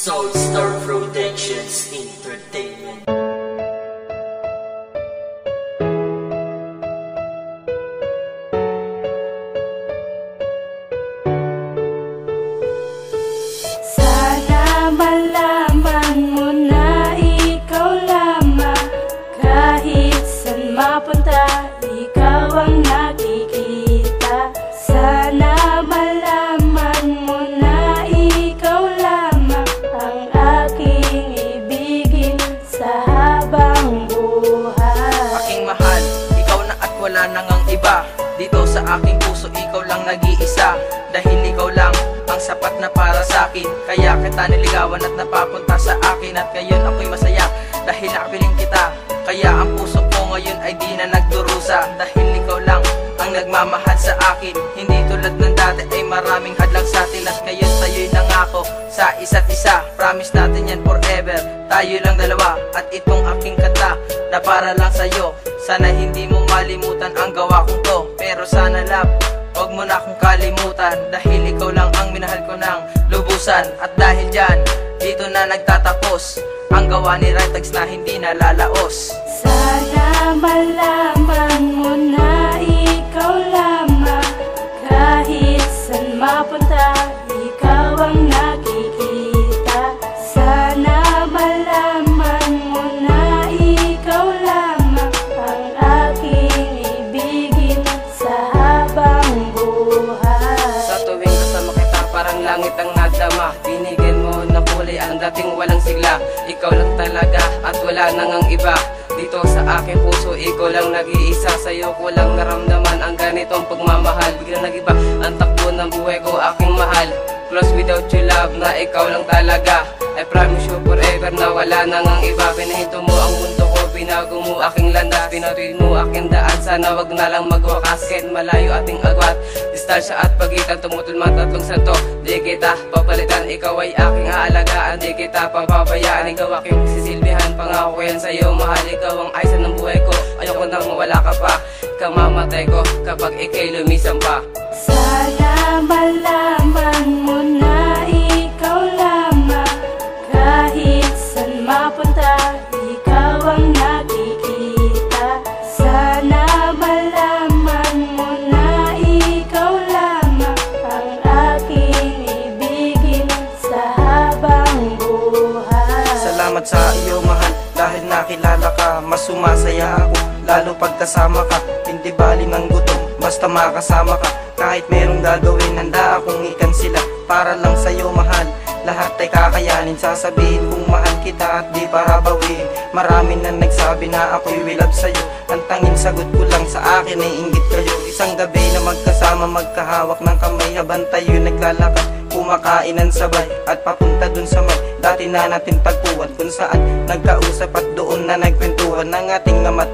Soulstar Productions Entertainment. Sana malaman mo na ikaw lamang, kahit saan mapunta, ikaw ang nakikita. Sana malaman mo na ikaw lamang ang aking ibigin sa habang buhay. Aking mahal, ikaw na at wala nang ang iba. Dito sa aking puso, ikaw lang nag-iisa. Dahil ikaw lang ang sapat na para sa akin, kaya kita niligawan at napapunta sa akin. At ngayon ako'y masaya dahil nakapiling kita. Kaya ang puso ko ngayon ay di na nagdurusa. Dahil ikaw lang ang nagmamahal sa akin. Hindi tulad ng dati ay maraming hadlang sa atin. At ngayon tayo'y nangako sa isa't isa. Promise natin yan forever, tayo lang dalawa. At itong aking kanta na para lang sa'yo. Sana hindi mo malimutan ang gawa kong to. Pero sana love, huwag mo na akong kalimutan. Dahil ikaw lang ang minahal ko ng lubusan. At dahil dyan, dito na nagtatapos ang gawa ni Rhytags na hindi nalalaos. Sana malaman mo na ikaw lamang, kahit saan mapunta, ikaw ang nakikita. Sana malaman mo na ikaw lamang ang aking ibigin sa habang buhay. Sa tuwing kasama kita, parang langit ang nadama. Binigyan mo na kulay ang dating walang sigla. Ikaw lang talaga at wala nang ang iba. Dito sa aking puso, ikaw lang nag-iisa. Sa'yo ko lang naramdaman ang ganitong pagmamahal. Biglang nag-iba ang takbo ng buhay ko, aking mahal. Close without you love, na ikaw lang talaga. I promise you forever na wala nang ang iba. Pinahinto mo ang mundo ko, binago mo aking landas. Pinatuloy mo aking daan, sana wag na lang magwakas. Kahit malayo ating agwat, distansya at pagitan, tumutol man tatlong santo. Di kita papalitan, ikaw ay aking aalagaan. Di kita papabayaan, ikaw aking sisilbihan. Pangako ko yan sa'yo, mahal, ikaw ang ayos ng buhay ko. Ayoko nang mawala ka pa, kamamatay ko kapag ikay lumisan pa. Sana malaman mo na ikaw lamang, kahit saan mapunta, ikaw ang nakikita. Sana malaman mo na ikaw lamang ang aking ibigin sa habang buhay. Salamat sa iyo mahal, dahil nakilala ka, mas sumasaya ako, lalo pagkasama ka. Hindi bali ng gutom, basta makasama ka. Kahit merong gagawin, handa akong ikansila para lang sa'yo mahal. Lahat ay kakayanin, sasabihin kung mahal kita at di para bawiin. Marami na nagsabi na ako'y wilab sa'yo, ang tanging sagot ko lang sa akin ay inggit kayo. Isang gabi na magkasama, magkahawak ng kamay, habang tayo naglalakad, kumakain ng sabay at papunta dun sa may dati na natin tagpuan, kung saan nagkausap at doon na nagkwentuhan ng ating ama't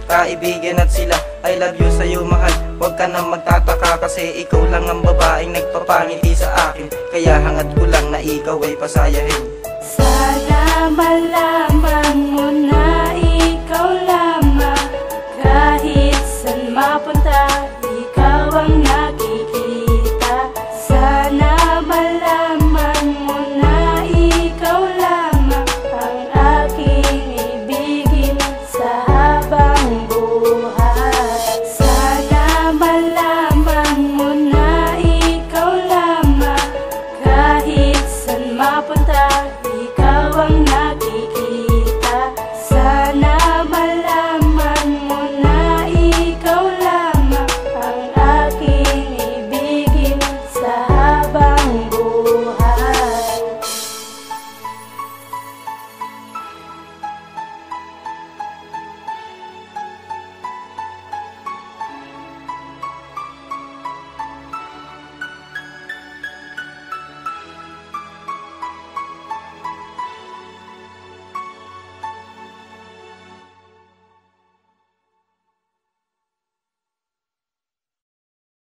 kaibigan. At sila, I love you sa'yo mahal, huwag ka na magtataka kasi ikaw lang ang babaeng nagpapangiti sa akin. Kaya hangad ko lang na ikaw ay pasayahin. Sana malaman mo na ikaw lamang, kahit saan mapunta,